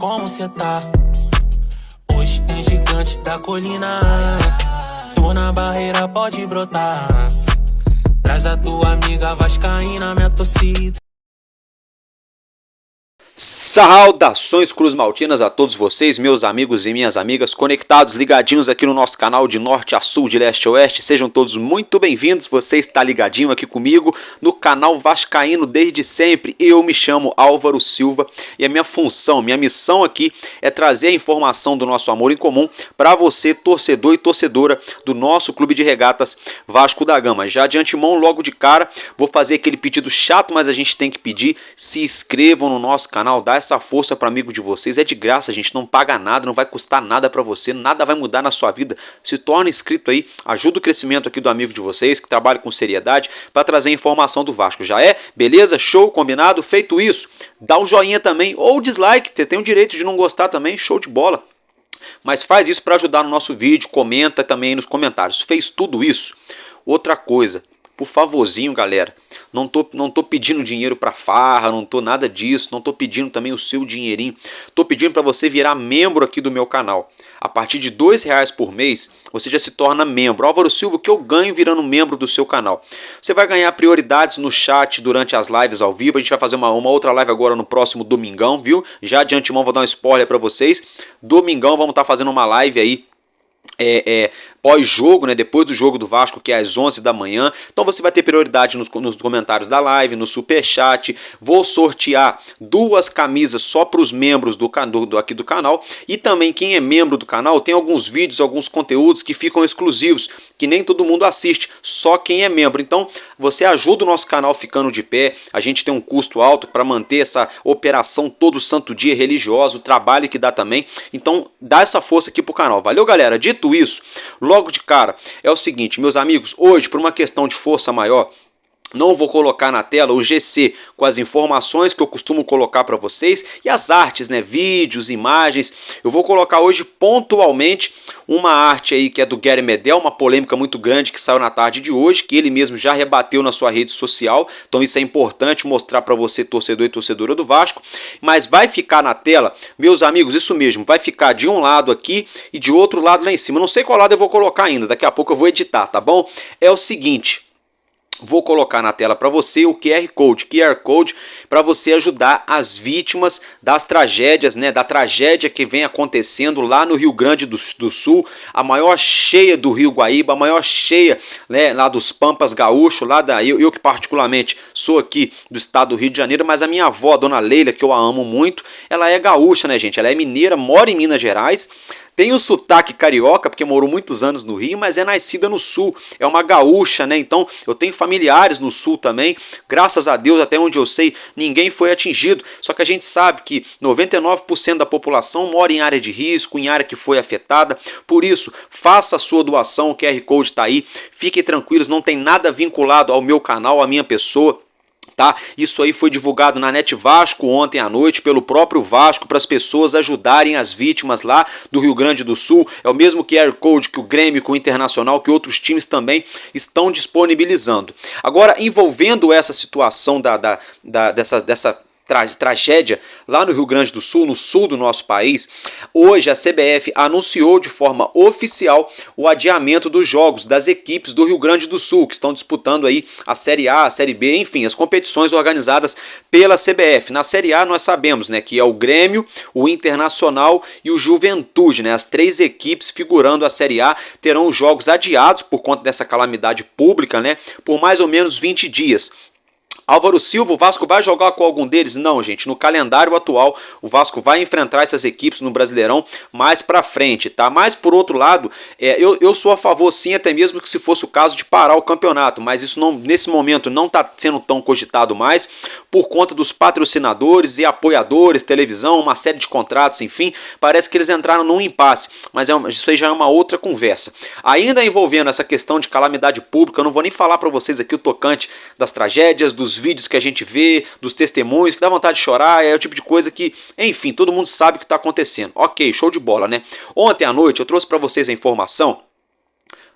como cê tá? Hoje tem gigante da colina. Tô na barreira, pode brotar. Traz a tua amiga vascaína, minha torcida. Saudações cruzmaltinas a todos vocês, meus amigos e minhas amigas, conectados, ligadinhos aqui no nosso canal de norte a sul, de leste a oeste. Sejam todos muito bem-vindos. Você está ligadinho aqui comigo no canal vascaíno desde sempre. Eu me chamo Álvaro Silva e a minha função, minha missão aqui é trazer a informação do nosso amor em comum para você, torcedor e torcedora do nosso clube de regatas Vasco da Gama. Já de antemão, logo de cara, vou fazer aquele pedido chato, mas a gente tem que pedir: se inscrevam no nosso canal. Dá essa força para amigo de vocês, é de graça, a gente não paga nada, não vai custar nada para você, nada vai mudar na sua vida. Se torne inscrito aí, ajuda o crescimento aqui do amigo de vocês, que trabalha com seriedade, para trazer informação do Vasco. Já é? Beleza? Show? Combinado? Feito isso, dá um joinha também, ou dislike, você tem o direito de não gostar também, show de bola. Mas faz isso para ajudar no nosso vídeo, comenta também aí nos comentários. Fez tudo isso? Outra coisa, por favorzinho, galera, não tô pedindo dinheiro para farra, não tô nada disso, não tô pedindo também o seu dinheirinho. Tô pedindo para você virar membro aqui do meu canal. A partir de R$2 por mês, você já se torna membro. Álvaro Silva, o que eu ganho virando membro do seu canal? Você vai ganhar prioridades no chat durante as lives ao vivo. A gente vai fazer uma outra live agora no próximo domingão, viu? Já de antemão vou dar um spoiler para vocês. Domingão vamos estar fazendo uma live aí pós-jogo, né, depois do jogo do Vasco, que é às 11 da manhã. Então você vai ter prioridade nos comentários da live, no superchat. Vou sortear 2 camisas só para os membros aqui do canal. E também quem é membro do canal tem alguns vídeos, alguns conteúdos que ficam exclusivos, que nem todo mundo assiste, só quem é membro. Então você ajuda o nosso canal ficando de pé. A gente tem um custo alto para manter essa operação todo santo dia religiosa, o trabalho que dá também. Então dá essa força aqui pro canal. Valeu, galera? Dito isso, logo de cara, é o seguinte, meus amigos, hoje, por uma questão de força maior, não vou colocar na tela o GC com as informações que eu costumo colocar para vocês e as artes, né, vídeos, imagens. Eu vou colocar hoje pontualmente uma arte aí que é do Gary Medel, uma polêmica muito grande que saiu na tarde de hoje, que ele mesmo já rebateu na sua rede social. Então isso é importante mostrar para você, torcedor e torcedora do Vasco. Mas vai ficar na tela, meus amigos, isso mesmo, vai ficar de um lado aqui e de outro lado lá em cima. Não sei qual lado eu vou colocar ainda, daqui a pouco eu vou editar, tá bom? É o seguinte, vou colocar na tela para você o QR Code para você ajudar as vítimas das tragédias, né, da tragédia que vem acontecendo lá no Rio Grande do Sul, a maior cheia do Rio Guaíba, a maior cheia, né, lá dos Pampas Gaúcho, eu que particularmente sou aqui do estado do Rio de Janeiro, mas a minha avó, a dona Leila, que eu a amo muito, ela é gaúcha, né, gente, ela é mineira, mora em Minas Gerais. Tem o sotaque carioca, porque morou muitos anos no Rio, mas é nascida no Sul, é uma gaúcha, né? Então eu tenho familiares no Sul também, graças a Deus, até onde eu sei, ninguém foi atingido. Só que a gente sabe que 99% da população mora em área de risco, em área que foi afetada. Por isso, faça a sua doação, o QR Code está aí. Fiquem tranquilos, não tem nada vinculado ao meu canal, à minha pessoa. Tá? Isso aí foi divulgado na Net Vasco ontem à noite pelo próprio Vasco para as pessoas ajudarem as vítimas lá do Rio Grande do Sul. É o mesmo QR Code que o Grêmio, que o Internacional, que outros times também estão disponibilizando. Agora, envolvendo essa situação dessa tragédia lá no Rio Grande do Sul, no sul do nosso país, hoje a CBF anunciou de forma oficial o adiamento dos jogos das equipes do Rio Grande do Sul, que estão disputando aí a Série A, a Série B, enfim, as competições organizadas pela CBF. Na Série A nós sabemos, né, que é o Grêmio, o Internacional e o Juventude, né, as 3 equipes figurando a Série A terão os jogos adiados por conta dessa calamidade pública, né, por mais ou menos 20 dias. Álvaro Silva, o Vasco vai jogar com algum deles? Não, gente. No calendário atual, o Vasco vai enfrentar essas equipes no Brasileirão mais pra frente, tá? Mas, por outro lado, eu sou a favor, sim, até mesmo que se fosse o caso de parar o campeonato, mas isso não, nesse momento não está sendo tão cogitado mais, por conta dos patrocinadores e apoiadores, televisão, uma série de contratos, enfim, parece que eles entraram num impasse, mas isso aí já é uma outra conversa. Ainda envolvendo essa questão de calamidade pública, eu não vou nem falar para vocês aqui o tocante das tragédias, dos vídeos que a gente vê, dos testemunhos, que dá vontade de chorar, é o tipo de coisa que, enfim, todo mundo sabe o que está acontecendo. Ok, show de bola, né? Ontem à noite eu trouxe para vocês a informação.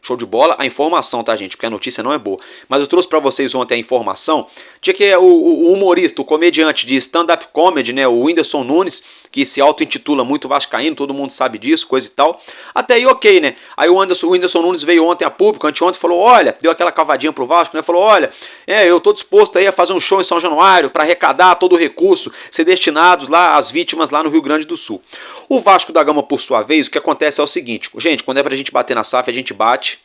Show de bola, a informação, tá, gente? Porque a notícia não é boa. Mas eu trouxe para vocês ontem a informação de que o humorista, o comediante de stand-up comedy, né, o Whindersson Nunes, que se auto-intitula muito vascaíno, todo mundo sabe disso, coisa e tal. Até aí ok, né? Aí o Whindersson Nunes veio ontem a público, anteontem, falou, olha, deu aquela cavadinha pro Vasco, né? Falou, olha, eu tô disposto aí a fazer um show em São Januário para arrecadar todo o recurso, ser destinado lá às vítimas lá no Rio Grande do Sul. O Vasco da Gama, por sua vez, o que acontece é o seguinte, gente, quando é pra gente bater na SAF, a gente bate,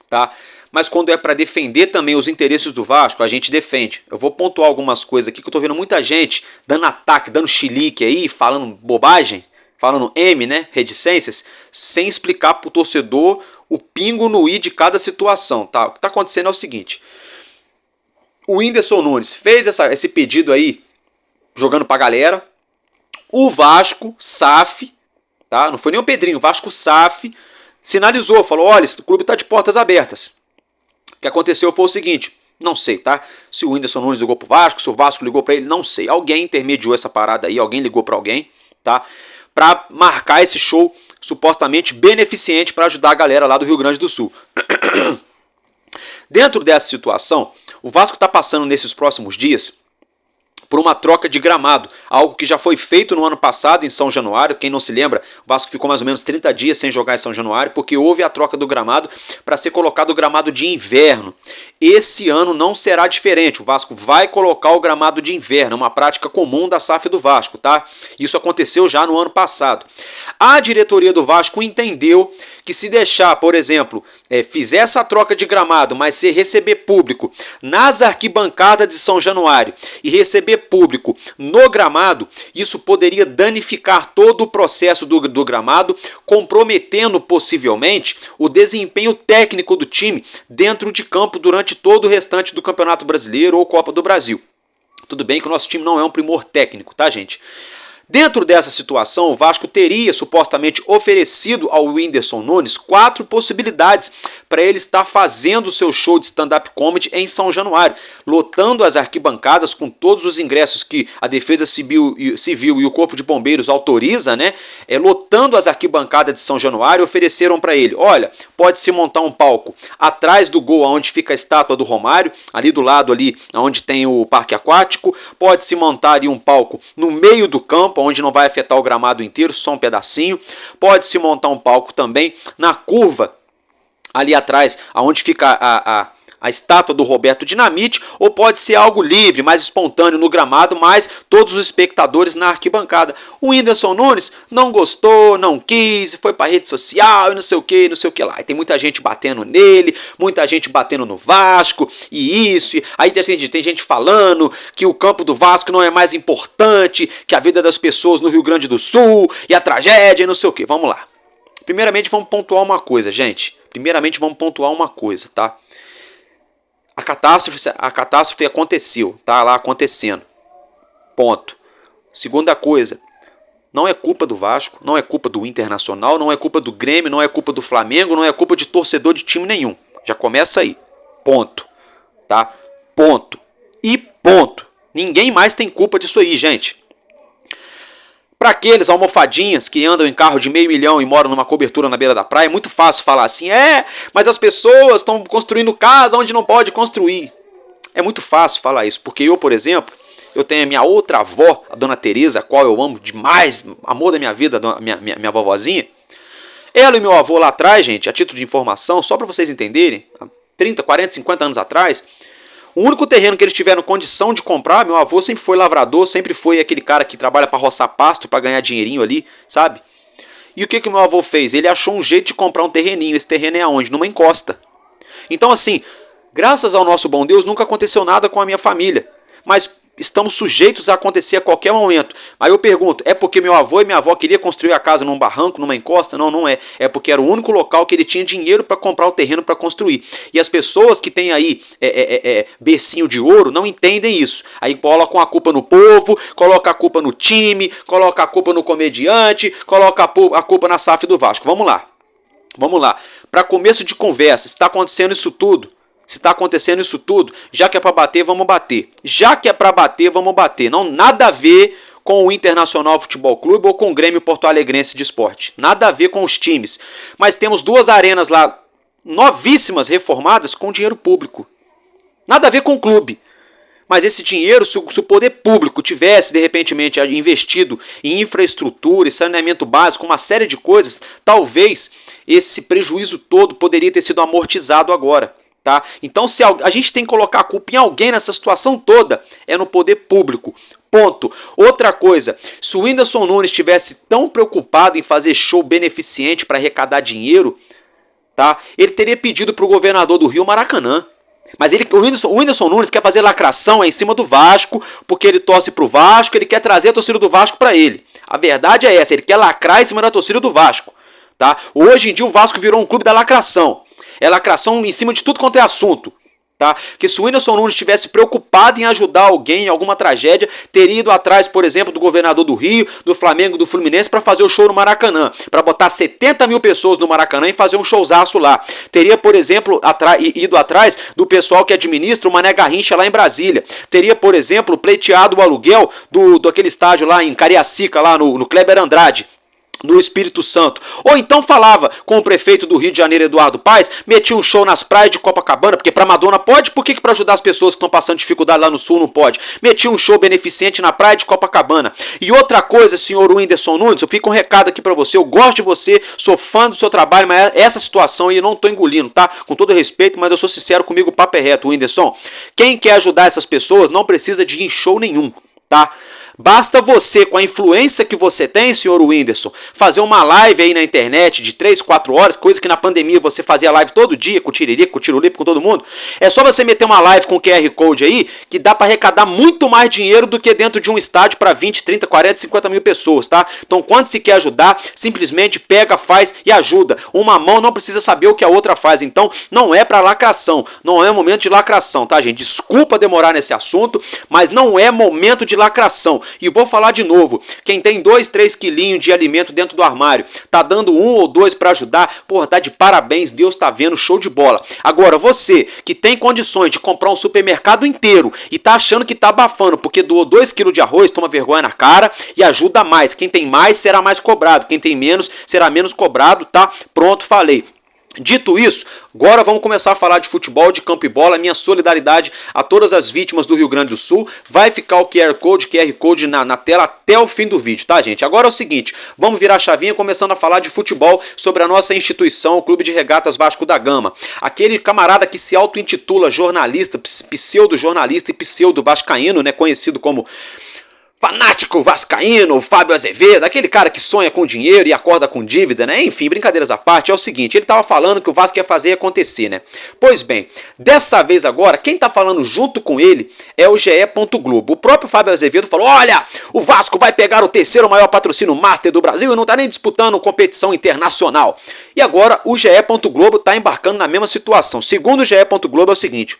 tá? Mas quando é para defender também os interesses do Vasco, a gente defende. Eu vou pontuar algumas coisas aqui que eu tô vendo muita gente dando ataque, dando chilique aí, falando bobagem, falando M, né, reticências, sem explicar pro torcedor o pingo no i de cada situação, tá? O que tá acontecendo é o seguinte, o Whindersson Nunes fez esse pedido aí, jogando pra galera, o Vasco, SAF, tá? Não foi nem o Pedrinho, o Vasco SAF, sinalizou, falou, olha, esse clube tá de portas abertas. O que aconteceu foi o seguinte, não sei, tá? Se o Whindersson Nunes ligou pro Vasco, se o Vasco ligou para ele, não sei. Alguém intermediou essa parada aí, alguém ligou para alguém, tá? Para marcar esse show supostamente beneficente para ajudar a galera lá do Rio Grande do Sul. Dentro dessa situação, o Vasco está passando nesses próximos dias por uma troca de gramado, algo que já foi feito no ano passado em São Januário. Quem não se lembra, o Vasco ficou mais ou menos 30 dias sem jogar em São Januário, porque houve a troca do gramado para ser colocado o gramado de inverno. Esse ano não será diferente, o Vasco vai colocar o gramado de inverno, uma prática comum da SAF do Vasco, tá? Isso aconteceu já no ano passado. A diretoria do Vasco entendeu que se deixar, por exemplo, fizer essa troca de gramado, mas se receber público nas arquibancadas de São Januário e receber público no gramado, isso poderia danificar todo o processo do gramado, comprometendo possivelmente o desempenho técnico do time dentro de campo durante todo o restante do Campeonato Brasileiro ou Copa do Brasil. Tudo bem que o nosso time não é um primor técnico, tá, gente? Dentro dessa situação, o Vasco teria supostamente oferecido ao Whindersson Nunes 4 possibilidades para ele estar fazendo o seu show de stand-up comedy em São Januário, lotando as arquibancadas com todos os ingressos que a Defesa Civil e o Corpo de Bombeiros autoriza, né? Lotando as arquibancadas de São Januário, ofereceram para ele, olha, pode-se montar um palco atrás do gol onde fica a estátua do Romário, ali do lado ali onde tem o parque aquático, pode-se montar ali um palco no meio do campo, onde não vai afetar o gramado inteiro, só um pedacinho. Pode-se montar um palco também na curva, ali atrás, onde fica a estátua do Roberto Dinamite, ou pode ser algo livre, mais espontâneo no gramado, mas todos os espectadores na arquibancada. O Whindersson Nunes não gostou, não quis, foi para rede social e não sei o que lá. E tem muita gente batendo nele, muita gente batendo no Vasco, e isso. Aí tem gente falando que o campo do Vasco não é mais importante que a vida das pessoas no Rio Grande do Sul, e a tragédia e não sei o que. Vamos lá. Primeiramente vamos pontuar uma coisa, gente. Tá? A catástrofe aconteceu, tá lá acontecendo. Ponto. Segunda coisa, não é culpa do Vasco, não é culpa do Internacional, não é culpa do Grêmio, não é culpa do Flamengo, não é culpa de torcedor de time nenhum. Já começa aí. Ponto. Tá? Ponto. E ponto. Ninguém mais tem culpa disso aí, gente. Para aqueles almofadinhas que andam em carro de $500 mil e moram numa cobertura na beira da praia, é muito fácil falar assim, mas as pessoas estão construindo casa onde não pode construir. É muito fácil falar isso, porque eu, por exemplo, eu tenho a minha outra avó, a dona Tereza, a qual eu amo demais, amor da minha vida, minha vovozinha. Ela e meu avô lá atrás, gente, a título de informação, só para vocês entenderem, há 30, 40, 50 anos atrás, o único terreno que eles tiveram condição de comprar, meu avô sempre foi lavrador, sempre foi aquele cara que trabalha para roçar pasto, para ganhar dinheirinho ali, sabe? E o que meu avô fez? Ele achou um jeito de comprar um terreninho. Esse terreno é aonde? Numa encosta. Então assim, graças ao nosso bom Deus, nunca aconteceu nada com a minha família. Mas estamos sujeitos a acontecer a qualquer momento. Aí eu pergunto, é porque meu avô e minha avó queriam construir a casa num barranco, numa encosta? Não, não é. É porque era o único local que ele tinha dinheiro para comprar o terreno para construir. E as pessoas que têm aí bercinho de ouro não entendem isso. Aí colocam a culpa no povo, colocam a culpa no time, colocam a culpa no comediante, colocam a culpa na SAF do Vasco. Vamos lá. Para começo de conversa, está acontecendo isso tudo. Se está acontecendo isso tudo, já que é para bater, vamos bater. Não, nada a ver com o Internacional Futebol Clube ou com o Grêmio Porto Alegrense de Esporte. Nada a ver com os times. Mas temos 2 arenas lá, novíssimas, reformadas, com dinheiro público. Nada a ver com o clube. Mas esse dinheiro, se o poder público tivesse, de repente, investido em infraestrutura e saneamento básico, uma série de coisas, talvez esse prejuízo todo poderia ter sido amortizado agora. Tá? Então, se a gente tem que colocar a culpa em alguém nessa situação toda, é no poder público. Ponto. Outra coisa, se o Whindersson Nunes estivesse tão preocupado em fazer show beneficente para arrecadar dinheiro, tá? Ele teria pedido para o governador do Rio Maracanã. Mas o Whindersson Nunes quer fazer lacração em cima do Vasco, porque ele torce para o Vasco, ele quer trazer a torcida do Vasco para ele. A verdade é essa, ele quer lacrar em cima da torcida do Vasco. Tá? Hoje em dia o Vasco virou um clube da lacração. É lacração em cima de tudo quanto é assunto. Tá? Que se o Whindersson Nunes estivesse preocupado em ajudar alguém em alguma tragédia, teria ido atrás, por exemplo, do governador do Rio, do Flamengo, do Fluminense para fazer o show no Maracanã, para botar 70 mil pessoas no Maracanã e fazer um showzaço lá. Teria, por exemplo, ido atrás do pessoal que administra o Mané Garrincha lá em Brasília. Teria, por exemplo, pleiteado o aluguel do aquele estádio lá em Cariacica, lá no Kleber Andrade, no Espírito Santo. Ou então falava com o prefeito do Rio de Janeiro, Eduardo Paes, metia um show nas praias de Copacabana, porque para Madonna pode, por que para ajudar as pessoas que estão passando dificuldade lá no sul não pode? Metia um show beneficente na praia de Copacabana. E outra coisa, senhor Whindersson Nunes, eu fico um recado aqui para você, eu gosto de você, sou fã do seu trabalho, mas essa situação aí eu não tô engolindo, tá? Com todo respeito, mas eu sou sincero comigo, o papo é reto, Whindersson. Quem quer ajudar essas pessoas não precisa de ir em show nenhum, tá? Basta você, com a influência que você tem, senhor Whindersson, fazer uma live aí na internet de 3, 4 horas, coisa que na pandemia você fazia live todo dia, com o Tiririca, com o Tirulipa, com todo mundo. É só você meter uma live com QR Code aí, que dá para arrecadar muito mais dinheiro do que dentro de um estádio para 20, 30, 40, 50 mil pessoas, tá? Então, quando se quer ajudar, simplesmente pega, faz e ajuda. Uma mão não precisa saber o que a outra faz. Então, não é para lacração, não é momento de lacração, tá, gente? Desculpa demorar nesse assunto, mas não é momento de lacração. E vou falar de novo, quem tem 2, 3 quilinhos de alimento dentro do armário, tá dando 1 ou 2 para ajudar, porra, tá de parabéns, Deus tá vendo, show de bola. Agora, você que tem condições de comprar um supermercado inteiro e tá achando que tá abafando porque doou 2 quilos de arroz, toma vergonha na cara e ajuda mais. Quem tem mais será mais cobrado, quem tem menos será menos cobrado, tá? Pronto, falei. Dito isso, agora vamos começar a falar de futebol, de campo e bola. Minha solidariedade a todas as vítimas do Rio Grande do Sul. Vai ficar o QR Code na tela até o fim do vídeo, tá, gente? Agora é o seguinte, vamos virar a chavinha começando a falar de futebol sobre a nossa instituição, o Clube de Regatas Vasco da Gama. Aquele camarada que se auto-intitula jornalista, pseudo-jornalista e pseudo-vascaíno, né, conhecido como fanático vascaíno, Fábio Azevedo, aquele cara que sonha com dinheiro e acorda com dívida, né? Enfim, brincadeiras à parte, é o seguinte, ele tava falando que o Vasco ia fazer acontecer, né? Pois bem, dessa vez agora, quem tá falando junto com ele é o GE. Globo. O próprio Fábio Azevedo falou, olha, o Vasco vai pegar o terceiro maior patrocínio master do Brasil e não tá nem disputando competição internacional. E agora o GE. Globo tá embarcando na mesma situação. Segundo o GE. Globo é o seguinte,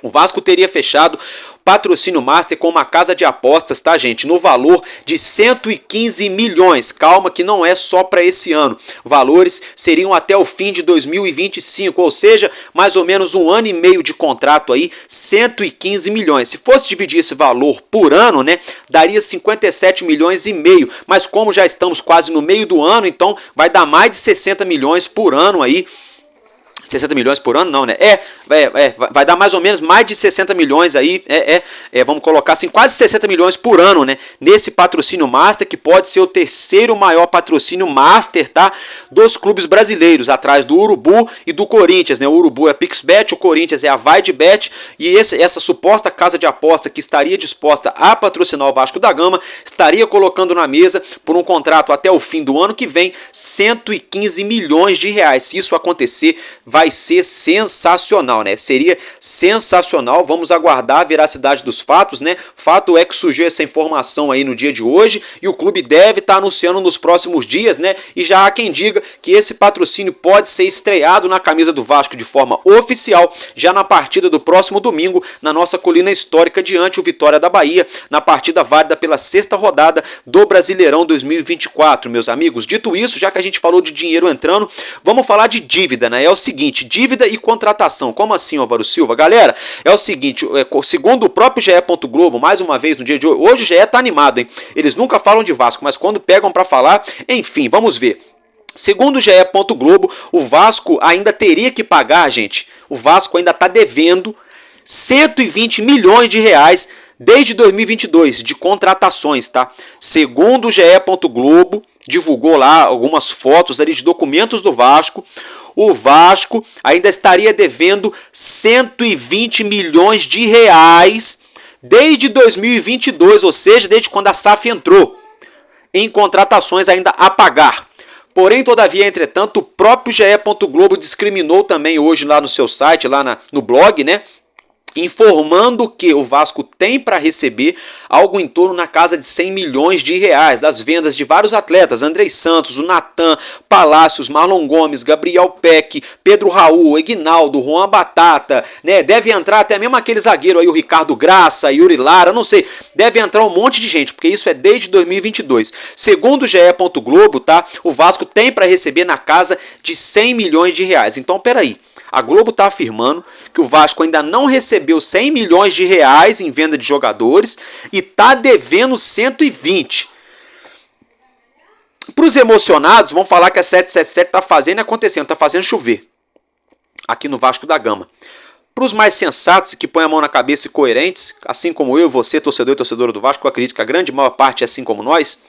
o Vasco teria fechado patrocínio master com uma casa de apostas, tá, gente? No valor de 115 milhões. Calma que não é só para esse ano. Valores seriam até o fim de 2025, ou seja, mais ou menos 1 ano e meio de contrato aí, 115 milhões. Se fosse dividir esse valor por ano, né, daria 57 milhões e meio. Mas como já estamos quase no meio do ano, então vai dar mais de 60 milhões por ano aí. 60 milhões por ano não, né? Vai dar mais ou menos mais de 60 milhões aí, vamos colocar assim, quase 60 milhões por ano, né? Nesse patrocínio master, que pode ser o terceiro maior patrocínio master, tá? Dos clubes brasileiros, atrás do Urubu e do Corinthians, né? O Urubu é a Pixbet, o Corinthians é a VideBet, e essa suposta casa de aposta que estaria disposta a patrocinar o Vasco da Gama, estaria colocando na mesa, por um contrato até o fim do ano que vem, 115 milhões de reais. Se isso acontecer, vai ser sensacional, né? Seria sensacional. Vamos aguardar a veracidade dos fatos, né? Fato é que surgiu essa informação aí no dia de hoje e o clube deve estar anunciando nos próximos dias, né? E já há quem diga que esse patrocínio pode ser estreado na camisa do Vasco de forma oficial já na partida do próximo domingo na nossa colina histórica diante o Vitória da Bahia, na partida válida pela 6ª rodada do Brasileirão 2024, meus amigos. Dito isso, já que a gente falou de dinheiro entrando, vamos falar de dívida, né? É o seguinte, dívida e contratação. Como assim, Álvaro Silva? Galera, é o seguinte, segundo o próprio GE. Globo, mais uma vez no dia de hoje o GE tá animado, hein? Eles nunca falam de Vasco, mas quando pegam para falar, enfim, vamos ver. Segundo o GE. Globo, o Vasco ainda teria que pagar, gente, o Vasco ainda tá devendo 120 milhões de reais desde 2022 de contratações, tá? Segundo o GE. Globo, divulgou lá algumas fotos ali de documentos do Vasco. O Vasco ainda estaria devendo 120 milhões de reais desde 2022, ou seja, desde quando a SAF entrou, em contratações ainda a pagar. Porém, todavia, entretanto, o próprio GE. Globo discriminou também hoje lá no seu site, lá no blog, né? Informando que o Vasco tem para receber algo em torno na casa de 100 milhões de reais das vendas de vários atletas, Andrei Santos, o Natan, Palácios, Marlon Gomes, Gabriel Peck, Pedro Raul, Eguinaldo, Juan Batata, né? Deve entrar até mesmo aquele zagueiro aí, o Ricardo Graça, Yuri Lara, não sei, deve entrar um monte de gente, porque isso é desde 2022. Segundo o GE. Globo, tá? O Vasco tem para receber na casa de 100 milhões de reais. Então, peraí. A Globo está afirmando que o Vasco ainda não recebeu 100 milhões de reais em venda de jogadores e está devendo 120. Para os emocionados, vão falar que a 777 está fazendo e acontecendo, está fazendo chover aqui no Vasco da Gama. Para os mais sensatos e que põem a mão na cabeça e coerentes, assim como eu, você, torcedor e torcedora do Vasco, eu acredito que a grande maior parte é assim como nós.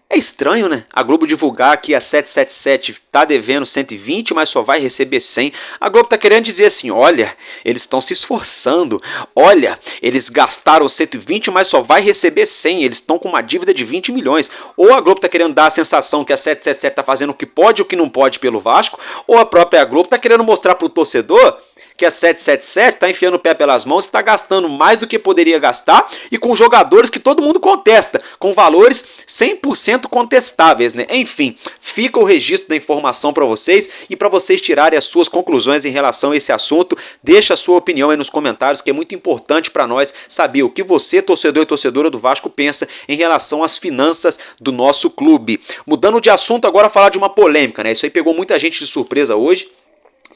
É estranho, né? A Globo divulgar que a 777 está devendo 120, mas só vai receber 100. A Globo está querendo dizer assim, olha, eles estão se esforçando. Olha, eles gastaram 120, mas só vai receber 100. Eles estão com uma dívida de 20 milhões. Ou a Globo está querendo dar a sensação que a 777 está fazendo o que pode e o que não pode pelo Vasco. Ou a própria Globo está querendo mostrar para o torcedor que a 777 está enfiando o pé pelas mãos, está gastando mais do que poderia gastar e com jogadores que todo mundo contesta, com valores 100% contestáveis, né? Enfim, fica o registro da informação para vocês e para vocês tirarem as suas conclusões em relação a esse assunto. Deixa a sua opinião aí nos comentários, que é muito importante para nós saber o que você, torcedor e torcedora do Vasco, pensa em relação às finanças do nosso clube. Mudando de assunto agora, falar de uma polêmica, né? Isso aí pegou muita gente de surpresa hoje.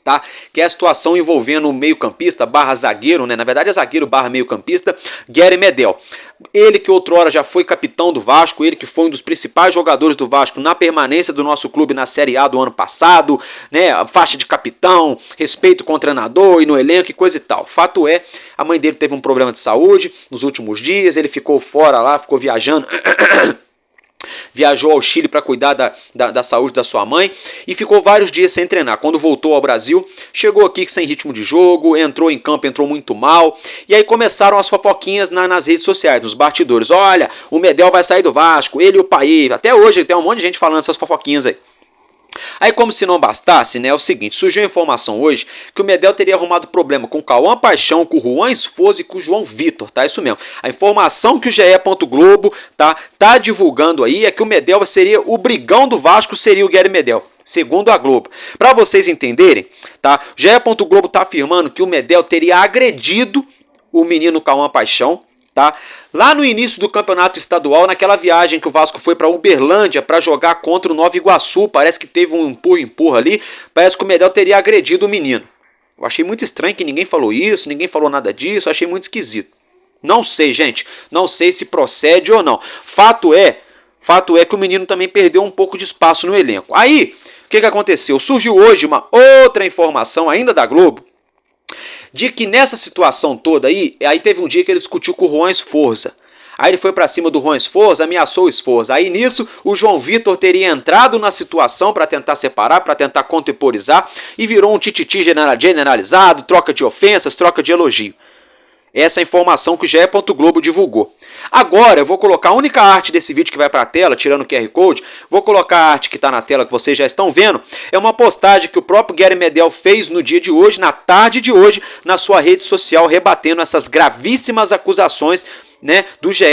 Tá? Que é a situação envolvendo o meio-campista barra zagueiro, né? Na verdade é zagueiro barra meio-campista, Gary Medel. Ele que outrora já foi capitão do Vasco, ele que foi um dos principais jogadores do Vasco na permanência do nosso clube na Série A do ano passado, né? A faixa de capitão, respeito com o treinador e no elenco e coisa e tal. Fato é, a mãe dele teve um problema de saúde nos últimos dias, ele ficou fora lá, ficou viajando... Viajou ao Chile para cuidar da saúde da sua mãe e ficou vários dias sem treinar. Quando voltou ao Brasil, chegou aqui sem ritmo de jogo, entrou em campo, entrou muito mal. E aí começaram as fofoquinhas nas redes sociais, nos bastidores. Olha, o Medel vai sair do Vasco, ele e o Paí. Até hoje tem um monte de gente falando essas fofoquinhas aí. Aí, como se não bastasse, né, é o seguinte, surgiu a informação hoje que o Medel teria arrumado problema com o Cauã Paixão, com o Juan Esforza e com o João Vitor, tá? Isso mesmo. A informação que o GE. Globo tá divulgando aí é que o Medel seria o brigão do Vasco, seria o Gary Medel, segundo a Globo. Para vocês entenderem, tá? O GE. Globo tá afirmando que o Medel teria agredido o menino Cauã Paixão, tá? Lá no início do campeonato estadual, naquela viagem que o Vasco foi para Uberlândia para jogar contra o Nova Iguaçu, parece que teve um empurra, ali, parece que o Medel teria agredido o menino. Eu achei muito estranho que ninguém falou isso, ninguém falou nada disso, eu achei muito esquisito. Não sei, gente, não sei se procede ou não. Fato é que o menino também perdeu um pouco de espaço no elenco. Aí, o que aconteceu? Surgiu hoje uma outra informação, ainda da Globo, de que nessa situação toda aí teve um dia que ele discutiu com o Juan Esforza. Aí ele foi pra cima do Juan Esforza, ameaçou o Esforza. Aí nisso o João Vitor teria entrado na situação para tentar separar, para tentar contemporizar e virou um tititi generalizado, troca de ofensas, troca de elogio. Essa é a informação que o GE. Globo divulgou. Agora eu vou colocar a única arte desse vídeo que vai para a tela, tirando o QR Code. Vou colocar a arte que está na tela, que vocês já estão vendo. É uma postagem que o próprio Gary Medel fez no dia de hoje, na tarde de hoje, na sua rede social, rebatendo essas gravíssimas acusações, né, do GE.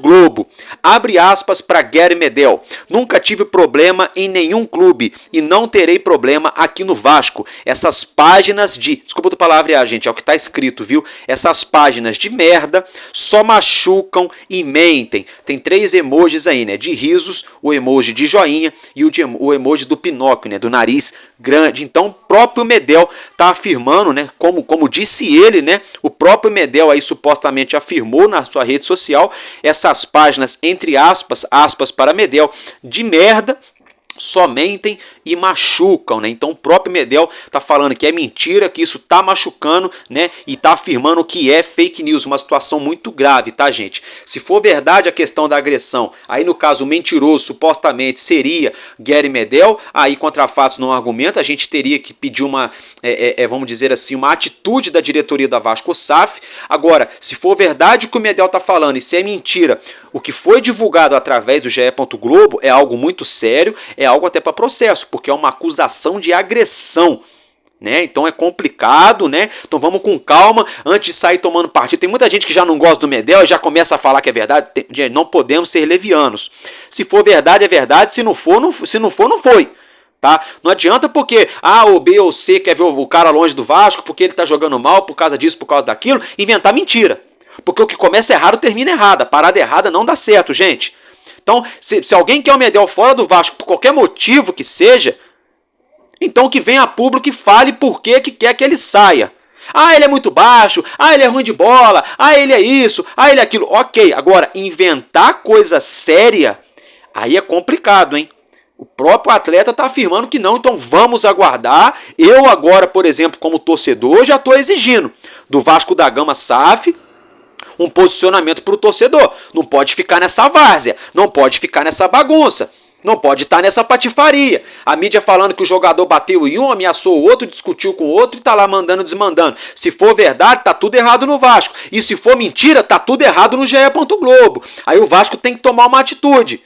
Globo. Abre aspas para Gary Medel. Nunca tive problema em nenhum clube e não terei problema aqui no Vasco. Essas páginas de... Desculpa a palavra, gente, é o que está escrito, viu? Essas páginas de merda só machucam e mentem. Tem 3 emojis aí, né? De risos, o emoji de joinha e o emoji do Pinóquio, né? Do nariz grande. Então, o próprio Medel está afirmando, né? Como disse ele, né? O próprio Medel aí supostamente afirmou na sua rede social essas páginas, entre aspas para Medel, de merda, só mentem e machucam, né? Então o próprio Medel tá falando que é mentira, que isso tá machucando, né? E tá afirmando que é fake news, uma situação muito grave, tá, gente? Se for verdade a questão da agressão, aí no caso o mentiroso supostamente seria Gary Medel, aí contra fatos não argumenta, a gente teria que pedir uma, vamos dizer assim, uma atitude da diretoria da Vasco SAF. Agora, se for verdade o que o Medel tá falando e se é mentira, o que foi divulgado através do GE. Globo é algo muito sério, é algo até para processo, porque é uma acusação de agressão, né? Então é complicado, né? Então vamos com calma antes de sair tomando partido. Tem muita gente que já não gosta do Medel e já começa a falar que é verdade. Gente, não podemos ser levianos. Se for verdade, é verdade. Se não for, não foi. Tá? Não adianta porque A ou B ou C quer ver o cara longe do Vasco, porque ele tá jogando mal por causa disso, por causa daquilo, inventar mentira. Porque o que começa errado termina errado. A parada errada não dá certo, gente. Então, se alguém quer o Medel fora do Vasco por qualquer motivo que seja, então que venha a público e fale por que quer que ele saia. Ah, ele é muito baixo, ah, ele é ruim de bola, ah, ele é isso, ah, ele é aquilo. Ok, agora, inventar coisa séria, aí é complicado, hein? O próprio atleta está afirmando que não, então vamos aguardar. Eu agora, por exemplo, como torcedor, já estou exigindo do Vasco da Gama SAF um posicionamento para o torcedor. Não pode ficar nessa várzea, não pode ficar nessa bagunça, não pode estar nessa patifaria. A mídia falando que o jogador bateu em um, ameaçou o outro, discutiu com o outro e está lá mandando, desmandando. Se for verdade, tá tudo errado no Vasco. E se for mentira, tá tudo errado no GE. Globo. Aí o Vasco tem que tomar uma atitude.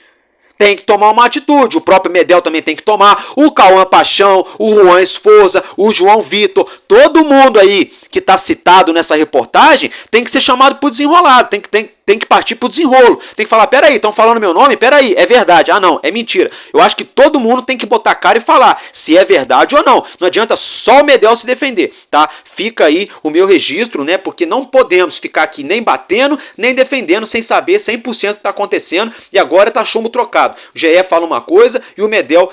Tem que tomar uma atitude, o próprio Medel também tem que tomar, o Cauã Paixão, o Juan Esforza, o João Vitor, todo mundo aí que está citado nessa reportagem tem que ser chamado para o desenrolado, tem que partir para o desenrolo, tem que falar, peraí, estão falando meu nome? Peraí, é verdade, ah não, é mentira. Eu acho que todo mundo tem que botar a cara e falar se é verdade ou não, não adianta só o Medel se defender, tá? Fica aí o meu registro, né, porque não podemos ficar aqui nem batendo, nem defendendo sem saber 100% o que está acontecendo e agora tá chumbo trocado. O GE fala uma coisa e o Medel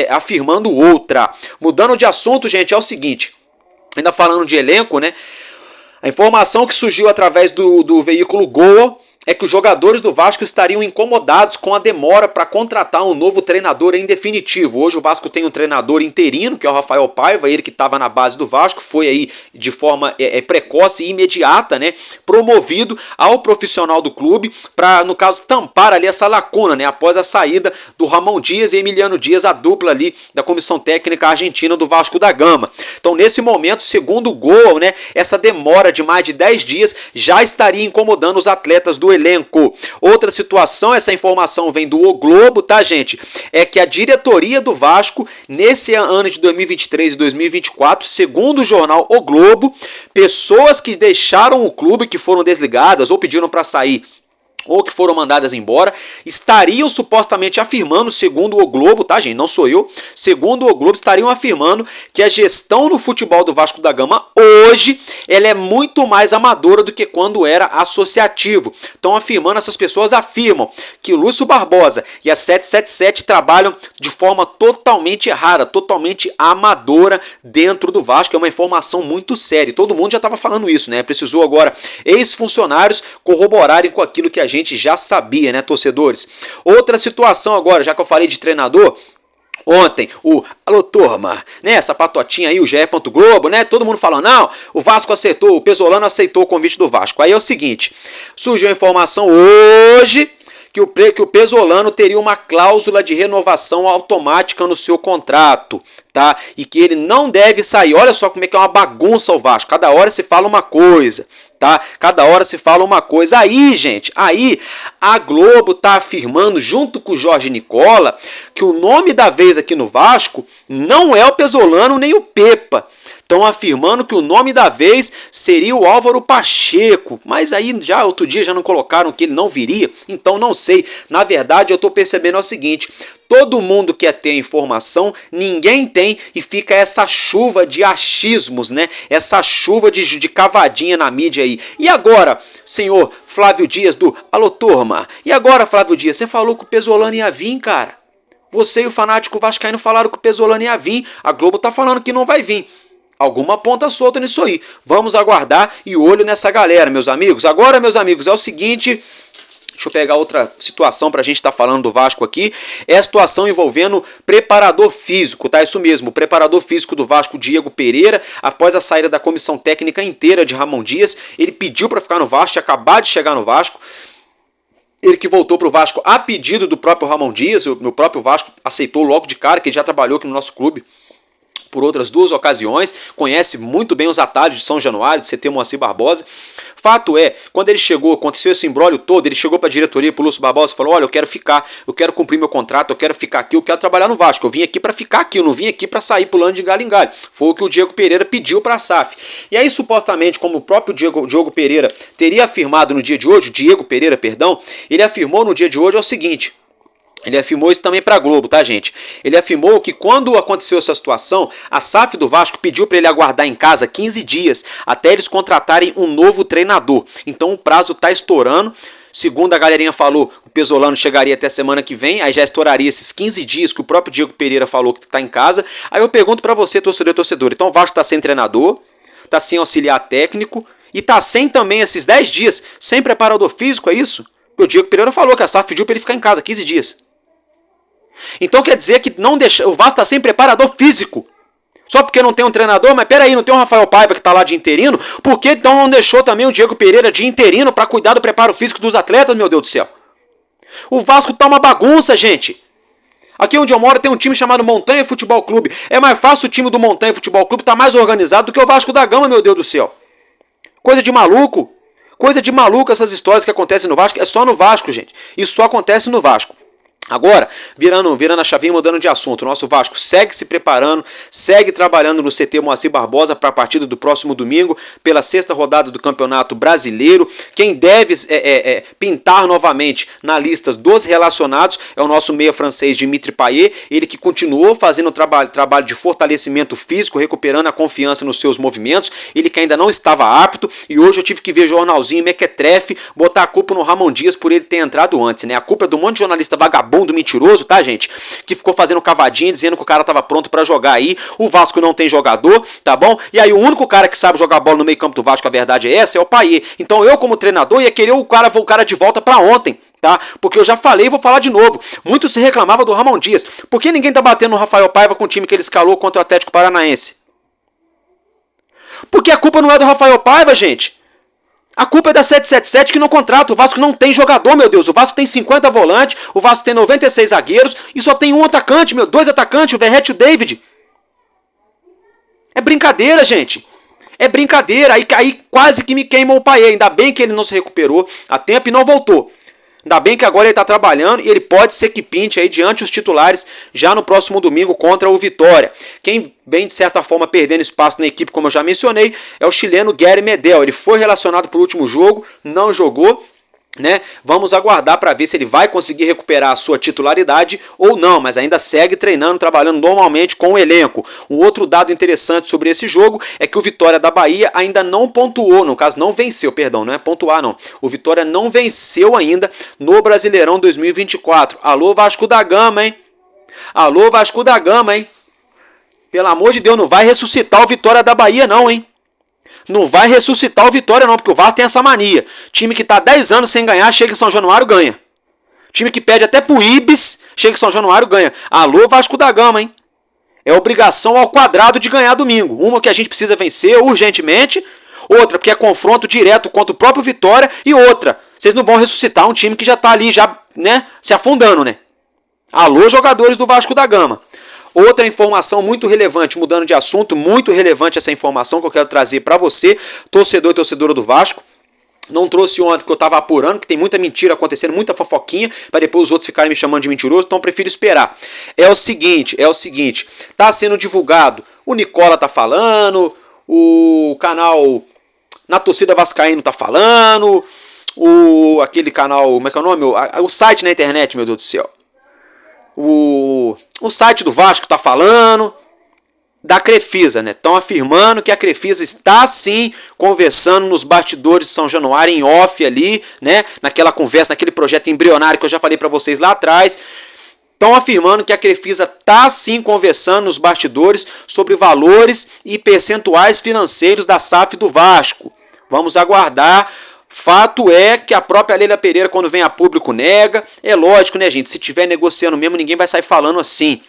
afirmando outra. Mudando de assunto, gente, é o seguinte, ainda falando de elenco, né? A informação que surgiu através do veículo Gol é que os jogadores do Vasco estariam incomodados com a demora para contratar um novo treinador em definitivo. Hoje o Vasco tem um treinador interino, que é o Rafael Paiva, ele que estava na base do Vasco, foi aí de forma precoce e imediata, né, promovido ao profissional do clube para, no caso, tampar ali essa lacuna, né, após a saída do Ramon Dias e Emiliano Dias, a dupla ali da comissão técnica argentina do Vasco da Gama. Então, nesse momento, segundo o Gol, né, essa demora de mais de 10 dias já estaria incomodando os atletas do elenco. Outra situação, essa informação vem do O Globo, tá, gente? É que a diretoria do Vasco, nesse ano de 2023 e 2024, segundo o jornal O Globo, pessoas que deixaram o clube, que foram desligadas ou pediram para sair, ou que foram mandadas embora, estariam supostamente afirmando, segundo o Globo, tá, gente? Não sou eu. Segundo o Globo, estariam afirmando que a gestão no futebol do Vasco da Gama hoje, ela é muito mais amadora do que quando era associativo. Então, essas pessoas afirmam que o Lúcio Barbosa e a 777 trabalham de forma totalmente errada, totalmente amadora dentro do Vasco. É uma informação muito séria. Todo mundo já estava falando isso, né? Precisou agora ex-funcionários corroborarem com aquilo que a gente já sabia, né, torcedores? Outra situação agora, já que eu falei de treinador, ontem, alô turma, né, essa patotinha aí, o GE. Globo, né, todo mundo falando, não, o Vasco aceitou, o Pesolano aceitou o convite do Vasco. Aí é o seguinte, surgiu a informação hoje que o Pesolano teria uma cláusula de renovação automática no seu contrato, tá? E que ele não deve sair. Olha só como é que é uma bagunça o Vasco, cada hora se fala uma coisa, tá? Cada hora se fala uma coisa. Aí, gente, a Globo tá afirmando, junto com o Jorge Nicola, que o nome da vez aqui no Vasco não é o Pesolano nem o Pepa. Estão afirmando que o nome da vez seria o Álvaro Pacheco, mas aí já outro dia já não colocaram que ele não viria, então não sei. Na verdade, eu estou percebendo o seguinte, todo mundo quer ter informação, ninguém tem e fica essa chuva de achismos, né? Essa chuva de cavadinha na mídia aí. E agora, senhor Flávio Dias do Alô Turma, e agora, Flávio Dias, você falou que o Pesolano ia vir, cara? Você e o fanático vascaíno falaram que o Pesolano ia vir, a Globo tá falando que não vai vir. Alguma ponta solta nisso aí. Vamos aguardar e olho nessa galera, meus amigos. Agora, meus amigos, é o seguinte, Deixa eu pegar outra situação para a gente estar falando do Vasco aqui. É a situação envolvendo preparador físico, tá? Isso mesmo, o preparador físico do Vasco, Diego Pereira, após a saída da comissão técnica inteira de Ramon Dias, ele pediu para ficar no Vasco, tinha acabado de chegar no Vasco. Ele que voltou para o Vasco a pedido do próprio Ramon Dias, o próprio Vasco aceitou logo de cara, que ele já trabalhou aqui no nosso clube por outras 2 ocasiões, conhece muito bem os atalhos de São Januário, de CT Moacir Barbosa. Fato é, quando ele chegou, aconteceu esse imbróglio todo, ele chegou para a diretoria, para o Lúcio Barbosa e falou: olha, eu quero ficar, eu quero cumprir meu contrato, eu quero ficar aqui, eu quero trabalhar no Vasco, eu vim aqui para ficar aqui, eu não vim aqui para sair pulando de galho em galho. Foi o que o Diego Pereira pediu para a SAF. E aí, supostamente, como o próprio Diogo Pereira teria afirmado no dia de hoje, Diego Pereira, perdão, ele afirmou no dia de hoje é o seguinte. Ele afirmou isso também para a Globo, tá, gente? Ele afirmou que quando aconteceu essa situação, a SAF do Vasco pediu para ele aguardar em casa 15 dias até eles contratarem um novo treinador. Então o prazo está estourando. Segundo a galerinha falou, o Pesolano chegaria até semana que vem, aí já estouraria esses 15 dias que o próprio Diego Pereira falou que está em casa. Aí eu pergunto para você, torcedor, então o Vasco está sem treinador, está sem auxiliar técnico e está sem também esses 10 dias, sem preparador físico, é isso? O Diego Pereira falou que a SAF pediu para ele ficar em casa 15 dias. Então quer dizer que não deixa, o Vasco está sem preparador físico. Só porque não tem um treinador, mas peraí, não tem o Rafael Paiva que está lá de interino? Por que então não deixou também o Diego Pereira de interino para cuidar do preparo físico dos atletas, meu Deus do céu? O Vasco tá uma bagunça, gente. Aqui onde eu moro tem um time chamado Montanha Futebol Clube. É mais fácil o time do Montanha Futebol Clube estar mais organizado do que o Vasco da Gama, meu Deus do céu. Coisa de maluco. Coisa de maluco essas histórias que acontecem no Vasco. É só no Vasco, gente. Isso só acontece no Vasco. Agora, virando a chavinha, mudando de assunto, o nosso Vasco segue se preparando, segue trabalhando no CT Moacir Barbosa para a partida do próximo domingo, pela 6ª rodada do Campeonato Brasileiro. Quem deve pintar novamente na lista dos relacionados é o nosso meia francês Dimitri Payet, ele que continuou fazendo trabalho de fortalecimento físico, recuperando a confiança nos seus movimentos, ele que ainda não estava apto, e hoje eu tive que ver jornalzinho mequetrefe botar a culpa no Ramon Dias por ele ter entrado antes, né? A culpa é do monte de jornalista vagabundo, mentiroso, tá, gente? Que ficou fazendo cavadinha dizendo que o cara tava pronto pra jogar aí. O Vasco não tem jogador, tá bom? E aí o único cara que sabe jogar bola no meio campo do Vasco, a verdade é essa, é o Payet. Então eu, como treinador, ia querer o cara de volta pra ontem, tá? Porque eu já falei e vou falar de novo. Muito se reclamava do Ramon Dias. Por que ninguém tá batendo no Rafael Paiva com o time que ele escalou contra o Atlético Paranaense? Porque a culpa não é do Rafael Paiva, gente. A culpa é da 777 que não contrata. O Vasco não tem jogador, meu Deus. O Vasco tem 50 volantes, o Vasco tem 96 zagueiros e só tem um atacante, 2 atacantes, o Verratti e o David. É brincadeira, gente. É brincadeira. Aí quase que me queimou o Payet. Ainda bem que ele não se recuperou a tempo e não voltou. Ainda bem que agora ele está trabalhando e ele pode ser que pinte aí diante os titulares já no próximo domingo contra o Vitória. Quem vem de certa forma perdendo espaço na equipe, como eu já mencionei, é o chileno Gary Medel. Ele foi relacionado para o último jogo, não jogou, né? Vamos aguardar para ver se ele vai conseguir recuperar a sua titularidade ou não, mas ainda segue treinando, trabalhando normalmente com o elenco. Um outro dado interessante sobre esse jogo é que o Vitória da Bahia ainda não pontuou, no caso não venceu, perdão, não é pontuar não. O Vitória não venceu ainda no Brasileirão 2024. Alô Vasco da Gama, hein? Alô Vasco da Gama, hein? Pelo amor de Deus, não vai ressuscitar o Vitória da Bahia não, hein? Não vai ressuscitar o Vitória não, porque o Vasco tem essa mania. Time que está 10 anos sem ganhar, chega em São Januário, ganha. Time que pede até pro Ibis, chega em São Januário, ganha. Alô, Vasco da Gama, hein? É obrigação ao quadrado de ganhar domingo. Uma que a gente precisa vencer urgentemente, outra porque é confronto direto contra o próprio Vitória, e outra, vocês não vão ressuscitar um time que já está ali, já, né, se afundando, né? Alô, jogadores do Vasco da Gama. Outra informação muito relevante, mudando de assunto, muito relevante essa informação que eu quero trazer para você, torcedor e torcedora do Vasco. Não trouxe ontem porque eu estava apurando, que tem muita mentira acontecendo, muita fofoquinha, para depois os outros ficarem me chamando de mentiroso, então eu prefiro esperar. É o seguinte, tá sendo divulgado, o Nicola tá falando, o canal Na Torcida Vascaíno tá falando, aquele canal, como é que é o nome? O site na internet, meu Deus do céu. O site do Vasco está falando da Crefisa, né? Estão afirmando que a Crefisa está sim conversando nos bastidores de São Januário, em off ali, né? Naquela conversa, naquele projeto embrionário que eu já falei para vocês lá atrás. Estão afirmando que a Crefisa está sim conversando nos bastidores sobre valores e percentuais financeiros da SAF do Vasco. Vamos aguardar. Fato é que a própria Leila Pereira, quando vem a público, nega. É lógico, né, gente? Se tiver negociando mesmo, ninguém vai sair falando assim.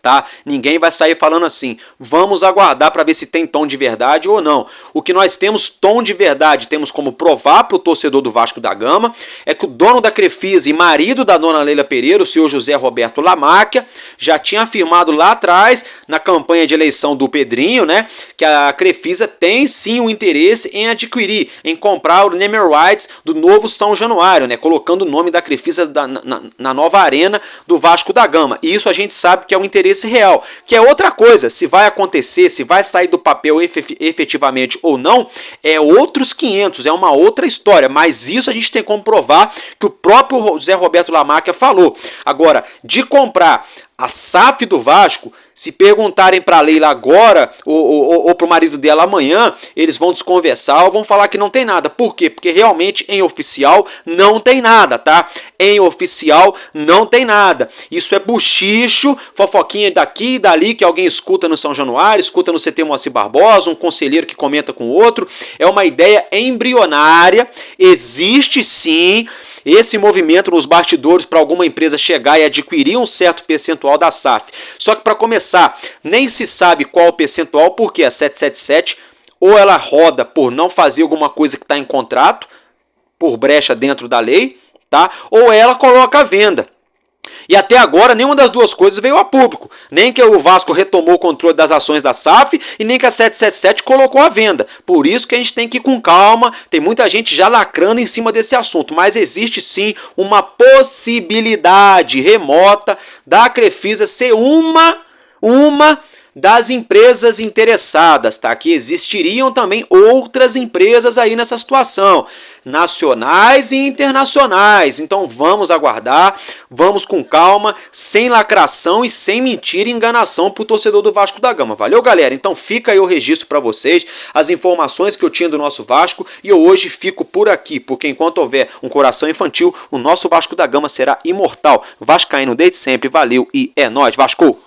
Tá? Ninguém vai sair falando assim. Vamos aguardar para ver se tem tom de verdade ou não. O que nós temos tom de verdade, temos como provar para o torcedor do Vasco da Gama, é que o dono da Crefisa e marido da dona Leila Pereira, o senhor José Roberto Lamáquia, já tinha afirmado lá atrás, na campanha de eleição do Pedrinho, né, que a Crefisa tem sim um interesse em adquirir, em comprar o name rights do novo São Januário, né, colocando o nome da Crefisa na nova arena do Vasco da Gama. E isso a gente sabe que é um interesse real, que é outra coisa. Se vai acontecer, se vai sair do papel efetivamente ou não, é outros 500, é uma outra história, mas isso a gente tem como provar que o próprio José Roberto Lamáquia falou. Agora, de comprar a SAF do Vasco, se perguntarem para a Leila agora ou para o marido dela amanhã, eles vão desconversar ou vão falar que não tem nada. Por quê? Porque realmente em oficial não tem nada, tá? Em oficial não tem nada. Isso é buchicho, fofoquinha daqui e dali que alguém escuta no São Januário, escuta no CT Moacir Barbosa, um conselheiro que comenta com o outro. É uma ideia embrionária, existe sim esse movimento nos bastidores para alguma empresa chegar e adquirir um certo percentual da SAF. Só que para começar, nem se sabe qual o percentual, porque a 777 ou ela roda por não fazer alguma coisa que está em contrato, por brecha dentro da lei, tá? Ou ela coloca à venda. E até agora nenhuma das duas coisas veio a público. Nem que o Vasco retomou o controle das ações da SAF e nem que a 777 colocou à venda. Por isso que a gente tem que ir com calma. Tem muita gente já lacrando em cima desse assunto. Mas existe sim uma possibilidade remota da Crefisa ser uma das empresas interessadas, tá? Que existiriam também outras empresas aí nessa situação, nacionais e internacionais. Então vamos aguardar, vamos com calma, sem lacração e sem mentira e enganação pro torcedor do Vasco da Gama. Valeu, galera? Então fica aí o registro para vocês, as informações que eu tinha do nosso Vasco, e eu hoje fico por aqui, porque enquanto houver um coração infantil, o nosso Vasco da Gama será imortal. Vascaíno desde sempre, valeu e é nóis, Vasco!